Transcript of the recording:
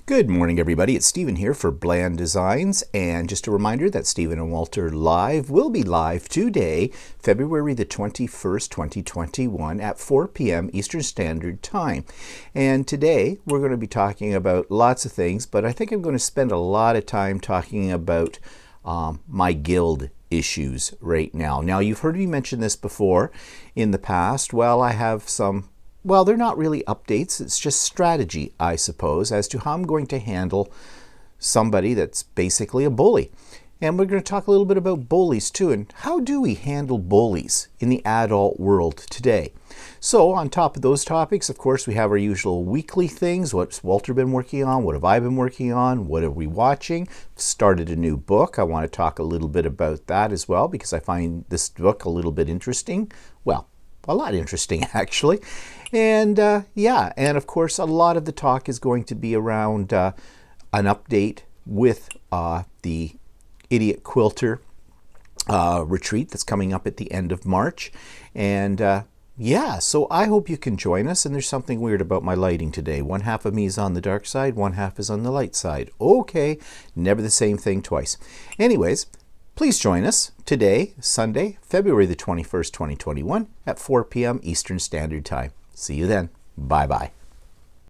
Good morning, everybody. It's Stephen here for Bland Designs, and just a reminder that Stephen and Walter Live will be live today, February the 21st, 2021 at 4 p.m. Eastern Standard Time. And today we're going to be talking about lots of things, but I think I'm going to spend a lot of time talking about my guild issues right now. Now, you've heard me mention this before in the past. Well, I have some they're not really updates. It's just strategy, I suppose, as to how I'm going to handle somebody that's basically a bully. And we're going to talk a little bit about bullies too, and how do we handle bullies in the adult world today. So on top of those topics, of course, we have our usual weekly things. What's Walter been working on? What have I been working on? What are we watching? Started a new book. I want to talk a little bit about that as well, because I find this book a little bit interesting. Well, a lot interesting, actually. And and of course, a lot of the talk is going to be around an update with the Idiot Quilter retreat that's coming up at the end of March. And so I hope you can join us. And there's something weird about my lighting today. One half of me is on the dark side, one half is on the light side. Okay, never the same thing twice. Anyways, please join us today, Sunday, February the 21st, 2021 at 4 p.m. Eastern Standard Time. See you then. Bye-bye.